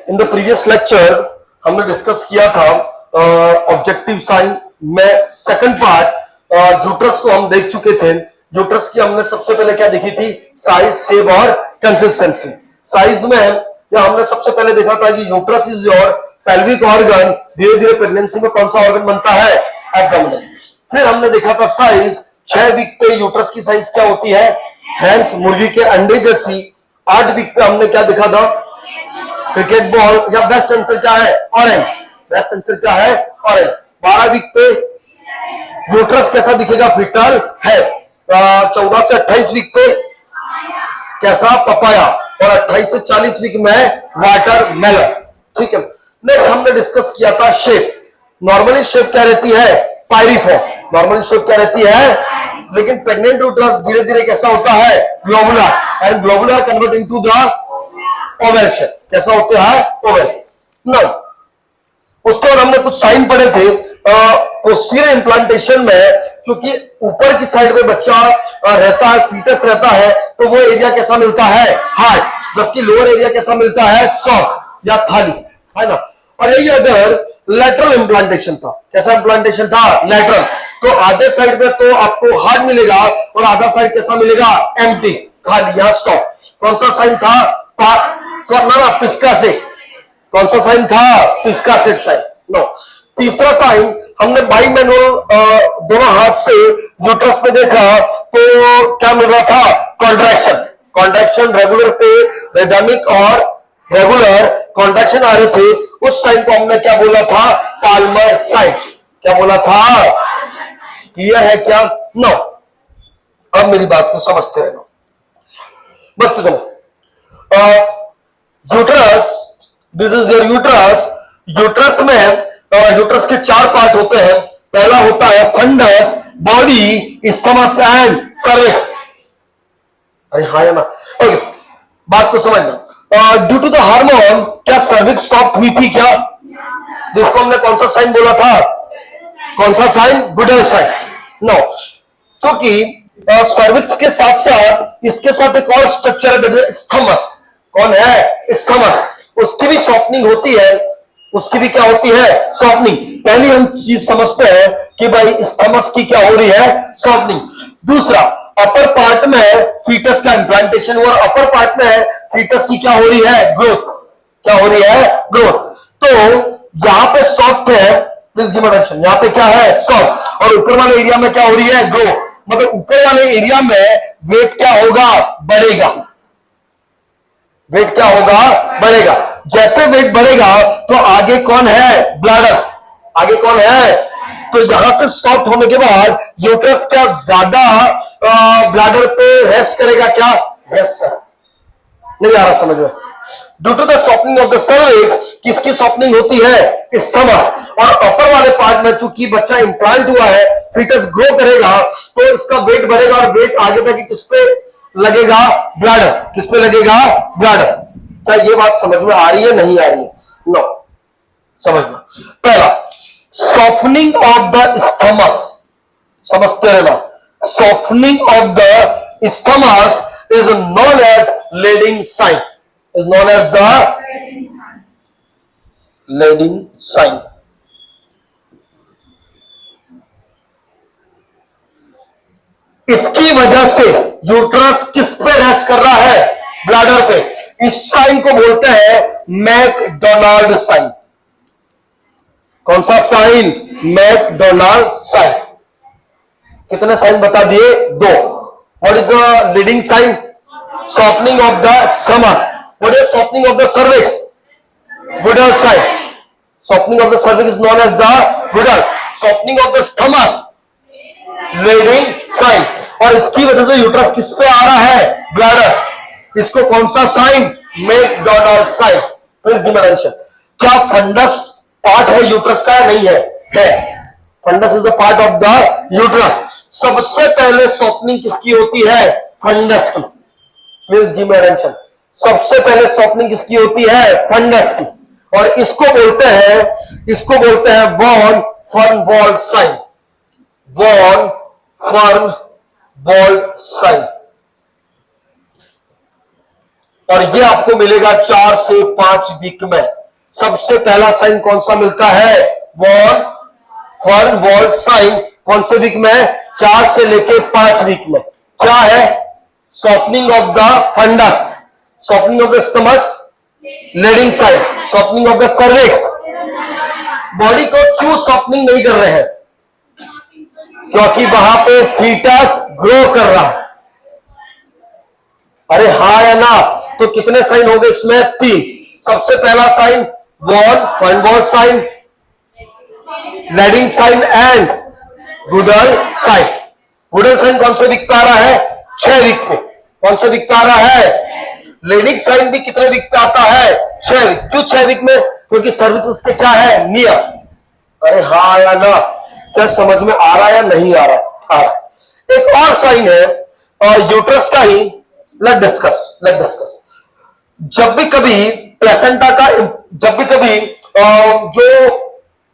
In the previous lecture हमने discuss किया था ऑब्जेक्टिव साइन में सेकंड पार्ट यूट्रस को हम देख चुके थे। यूट्रस की हमने सबसे पहले क्या देखी थी? साइज, शेप और कंसिस्टेंसी। साइज में या हमने सबसे पहले देखा था कि uterus is your pelvic organ. धीरे धीरे प्रेगनेंसी में कौन सा ऑर्गन बनता है? एब्डोमिनल। फिर हमने देखा था साइज, 6 वीक पे यूट्रस की साइज क्या होती है? हैंस, मुर्गी के अंडे जैसी। 8 वीक पे हमने क्या देखा था? Cricket ball. या बेस्ट आंसर क्या है? ऑरेंज। बेस्ट आंसर क्या है? ऑरेंज। 12 वीक पे यूट्रस कैसा दिखेगा? फिटल है। 14 से 28 वीक पे कैसा? पपाया। और 28 से 40 वीक में वाटरमेलन। ठीक है। नेक्स्ट हमने डिस्कस किया था शेप। नॉर्मली शेप क्या रहती है? पायरिफॉर्म। नॉर्मली शेप क्या रहती है? लेकिन प्रेग्नेंट यूट्रस धीरे धीरे कैसा होता है? Globular. And globular convert into the Oval shape. कैसा होता है? ओवल। नाउ उसके बाद हमने कुछ साइन पढ़े थे पोस्टीरियर इम्प्लांटेशन में। क्योंकि ऊपर की साइड में बच्चा रहता है, फीटस रहता है, तो वो एरिया कैसा मिलता है? हार्ड। जबकि लोअर एरिया कैसा मिलता है? सॉफ्ट या खाली, है ना। और यही अगर लेटरल इम्प्लांटेशन था, कैसा इम्प्लांटेशन था? लेटरल। तो आधे साइड में तो आपको हार्ड मिलेगा और आधा साइड कैसा मिलेगा? एम्प्टी, खाली या सॉफ्ट। कौन सा साइन था? पिस्का से। कौन सा साइन था? Piskacek sign. नो। तीसरा साइन हमने बाई मैनुअल दोनों हाथ से यूट्रस पे देखा तो क्या मिल रहा था? कॉन्ट्रैक्शन। कॉन्ट्रैक्शन रेगुलर पे रेडमिक और रेगुलर कॉन्ट्रैक्शन आ रहे थे। उस साइन को हमने क्या बोला था? Palmer sign. क्या बोला था? क्लियर है क्या? नो। अब मेरी बात को समझते रहना। बस uterus, this is your uterus. Uterus में यूट्रस के 4 पार्ट होते हैं। पहला होता है fundus, body, isthmus and cervix. अरे हाँ या ना? ओके, बात को समझना। ड्यू टू द हार्मोन क्या सर्विक्स सॉफ्ट हुई थी क्या? जिसको हमने कौन सा साइन बोला था? कौन सा साइन? Goodell sign. नो। क्योंकि सर्विक्स के साथ साथ इसके साथ एक और स्ट्रक्चर है, स्थमस। कौन है? स्थमस। उसकी भी सॉफ्टनिंग होती है। उसकी भी क्या होती है? सॉफ्टनिंग। पहली हम चीज समझते हैं कि भाई स्थमस की क्या हो रही है? सॉफ्टनिंग। दूसरा, अपर पार्ट में फीटस का इम्प्लांटेशन और अपर पार्ट में फीटस की क्या हो रही है? ग्रोथ। क्या हो रही है? ग्रोथ। तो यहां पे सॉफ्ट है, प्लीज गिव अटेंशन। यहां पे क्या है? सॉफ्ट। और ऊपर वाले एरिया में क्या हो रही है? ग्रो। मतलब ऊपर वाले एरिया में वेट क्या होगा? बढ़ेगा। वेट क्या होगा? बढ़ेगा। जैसे वेट बढ़ेगा तो आगे कौन है? ब्लैडर। आगे कौन है? तो यहां से सॉफ्ट होने के बाद यूट्रस क्या ज्यादा ब्लैडर पे रेस्ट करेगा? क्या रेस्ट? नहीं आ रहा समझ में? Due to the softening of the cervix किसकी सॉफ्टनिंग होती है? स्टमक। और अपर वाले पार्ट में चूंकि बच्चा इंप्लांट हुआ है, फीटस ग्रो करेगा तो इसका वेट बढ़ेगा और वेट आगे तक किस पे लगेगा? ब्लैडर। किस पे लगेगा? ब्लैडर। क्या ये बात समझ में आ रही है? नहीं आ रही है? नो। समझना। पहला, सॉफ्टनिंग ऑफ द स्टमक। समझते रहना। Softening of the stomach is known as leading sign. Is known as the leading sign. इसकी वजह से यूट्रस किस पे रेस्ट कर रहा है? ब्लैडर पे। इस साइन को बोलते हैं मैकडोनाल्ड साइन। कौन सा साइन? McDonald sign. कितने साइन बता दिए? 2। What is the leading sign? Softening of the stomach. What is softening of the cervix? Goodall sign. Softening of the cervix is known as the Goodall. Softening of the stomach, leading sign. और इसकी वजह से uterus किस पे आ रहा है? Bladder. इसको कौन सा sign? McDonald sign. Please give attention. क्या फंडस पार्ट है यूट्रस का? नहीं है। है। Fundus is the part of the uterus. सबसे पहले सॉफ्टनिंग किसकी होती है? फंडस की। Please give me attention. सबसे पहले सॉफ्टनिंग किसकी होती है? फंडस की। और इसको बोलते हैं von Fernwald sign. Von Fernwald sign. और ये आपको मिलेगा 4 से 5 वीक में। सबसे पहला साइन कौन सा मिलता है? वॉन फर्न वॉल्ट साइन कौन से वीक में? 4 से लेके 5 वीक में। क्या है? Softening of the fundus, softening of the stomach, leading sign, softening of the cervix. Body को क्यों सॉफ्टनिंग नहीं कर रहे हैं? क्योंकि वहां पे फीटस ग्रो कर रहा है। अरे हाँ या ना? तो कितने साइन हो गए इसमें? 3। सबसे पहला sign von Fernwald sign, leading sign and Goodell sign. Goodell sign कौन से वीक पे आ रहा है? 6 वीक पे। कौन से वीक पे आ रहा है? लीडिंग साइन भी कितने वीक पे आता है? 6 वीक। क्यों 6 वीक में? क्योंकि सर्विस उसके क्या है? नियर। अरे हाँ या ना? क्या समझ में आ रहा है या नहीं आ रहा? एक और साइन है और यूट्रस का ही। Let discuss. जब भी कभी प्लेसेंटा का, जब भी कभी जो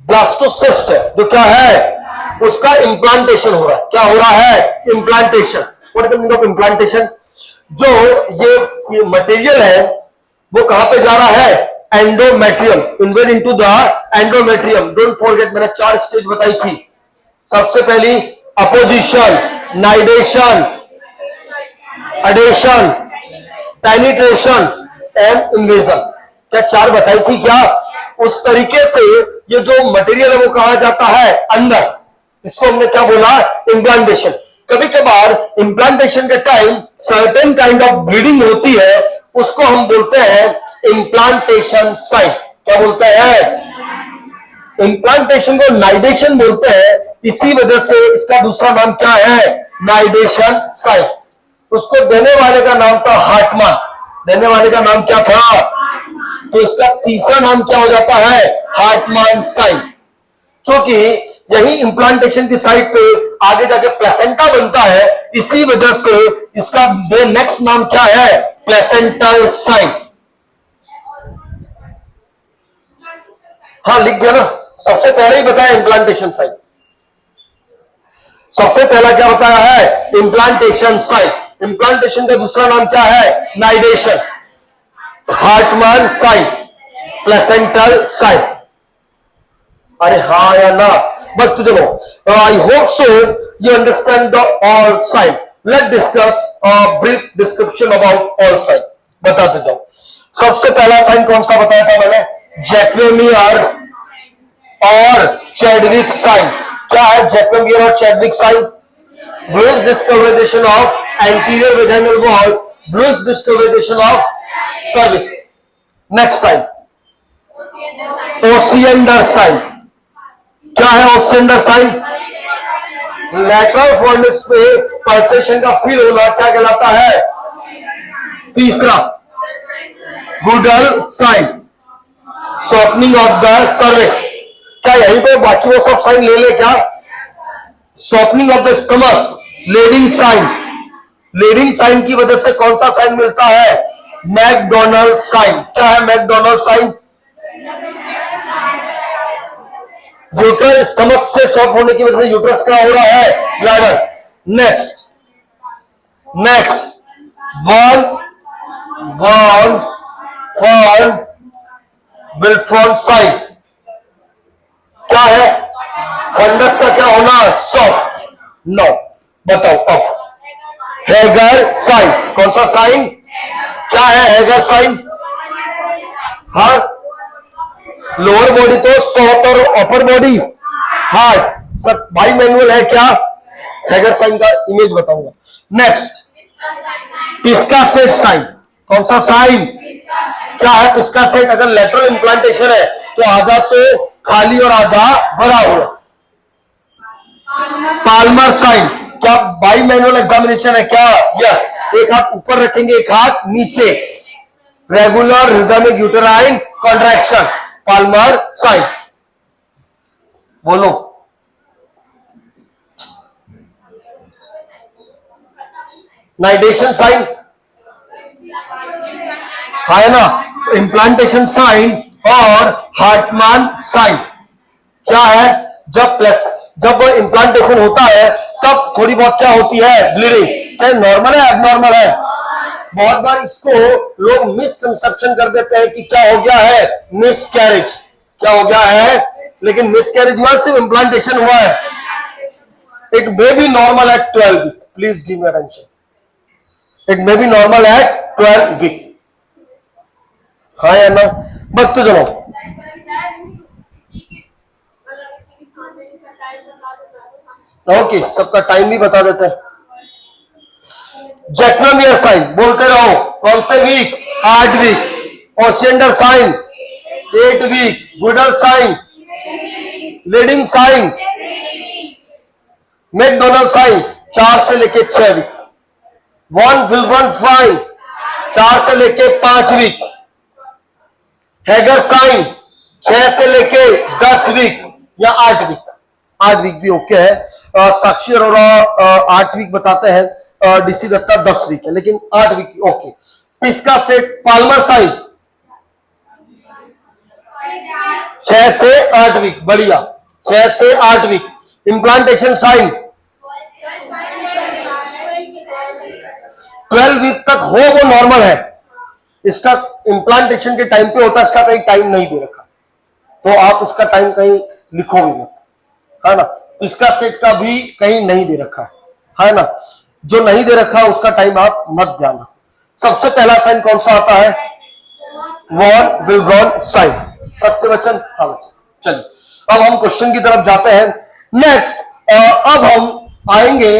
ब्लास्टोसिस्ट है, जो क्या है, उसका इंप्लांटेशन हो रहा है। क्या हो रहा है? Implantation. What is the meaning of implantation? जो ये मटेरियल है वो कहां पे जा रहा है? Endometrium, invade into the endometrium. Don't forget, मैंने 4 स्टेज बताई थी। सबसे पहली अपोजिशन, नाइडेशन, अडेशन, पेनिट्रेशन एंड इन्वेजन। क्या 4 बताई थी क्या? उस तरीके से ये जो मटेरियल है वो कहा जाता है अंदर। इसको हमने क्या बोला? इम्प्लांटेशन। कभी कभार इम्प्लांटेशन के time certain kind of bleeding होती है, उसको हम बोलते हैं इम्प्लांटेशन साइन। क्या बोलते हैं? इम्प्लांटेशन को नाइडेशन बोलते हैं। इसी वजह से इसका दूसरा नाम क्या है? नाइडेशन साइन। उसको देने वाले का नाम था हार्टमान। देने वाले का नाम क्या था? तो इसका तीसरा नाम क्या हो जाता है? हार्टमान साइन। क्योंकि यही इंप्लांटेशन की साइड पे आगे जाके प्लेसेंटा बनता है, इसी वजह से इसका नेक्स्ट नाम क्या है? Placental sign. हाँ, लिख दिया ना? सबसे पहले ही बताया इंप्लांटेशन साइन। सबसे पहला क्या बताया है? Implantation sign. इंप्लांटेशन का दूसरा नाम क्या है? Nidation, Hartman sign, placental sign. अरे हाँ या ना? बट देखो, I hope so you understand the all sign. Let discuss brief description about all sign. बता देता हूं। सबसे पहला साइन कौन सा बताया था मैंने? जैक्वेमियर और चैडविक साइन। क्या है जैक्वेमियर और Chadwick sign? Bluish discolouration of anterior vaginal wall, bluish discolouration of cervix. Next sign Osiander sign. क्या है ओसिएंडर साइन? लैटरल फर्नेस पे पल्सेशन का फील होना क्या कहलाता है? तीसरा Goodell sign, softening of the cervix. क्या यहीं पे बाकी वो सब साइन ले ले क्या? Softening of the stomach, leading sign. Leading sign की वजह से कौन सा साइन मिलता है? McDonald sign. क्या है मैकडोनल्ड साइन? यूट्रस स्टमक से सॉफ्ट होने की वजह से यूट्रस क्या हो रहा है? ब्लैडर। नेक्स्ट वन फॉर्न विल्फोर्न साइन। क्या है? फंडस का क्या होना? सॉफ्ट। नो, बताओ अब। Hegar sign. कौन सा साइन? क्या है हैगर साइन? हाँ, लोअर बॉडी तो सॉफ्ट और upper body hard. Sir bimanual है क्या? हैगर साइन का इमेज बताऊंगा। Next Piskacek sign. कौन सा साइन? क्या है पिस्का सेट? अगर लेटरल इंप्लांटेशन है तो आधा तो खाली और आधा भरा हुआ। Palmer sign. क्या बाई मैनुअल एग्जामिनेशन है क्या? यस। एक हाथ ऊपर रखेंगे, एक हाथ नीचे। Regular rhythmic uterine contraction, Palmer sign. बोलो। नाइडेशन साइन है ना? इम्प्लांटेशन साइन और हार्टमान साइन। क्या है? जब इम्प्लांटेशन होता है तब थोड़ी बहुत क्या होती है? ब्लीडिंग। क्या नॉर्मल है एबनॉर्मल है? बहुत बार इसको लोग मिसकंसेप्शन कर देते हैं कि क्या हो गया है, मिसकैरेज, क्या हो गया है, लेकिन मिसकैरेज हुआ, सिर्फ इम्प्लांटेशन हुआ है। It may be normal at 12 week, please give me attention. It may be normal at 12 week, हाँ या ना, बस तो चलो। ओके, सबका टाइम भी बता देते हैं। जैक्रोमियर साइन बोलते रहो, कौन से week, 8 week. Osiander sign 8 week. Goodell sign, leading sign, McDonald sign 4 से लेके 6 वीक। वॉन विल्बर्न साइन 4 से लेके 5 वीक। हैगर साइन 6 से लेके 10 वीक या 8 वीक। 8 वीक भी ओके है। साक्षी अरोड़ा 8 वीक बताते हैं, डीसी दत्ता 10 वीक है, लेकिन 8 week okay. Piskacek Palmer sign 6 से 8 वीक, बढ़िया, 6 से 8 वीक। इम्प्लांटेशन साइन 12 वीक तक हो वो नॉर्मल है। इसका इम्प्लांटेशन के टाइम पे होता है, इसका कहीं टाइम नहीं दे रखा, तो आप उसका टाइम कहीं लिखो भी मत, है ना। इसका सेट का भी कहीं नहीं दे रखा है ना, जो नहीं दे रखा उसका टाइम आप मत ध्यान रखो। सबसे पहला साइन कौन सा आता है, वॉन विल्ब्रॉन साइन, सत्यवचन हाँ बच्चा। चलिए अब हम क्वेश्चन की तरफ जाते हैं। नेक्स्ट अब हम आएंगे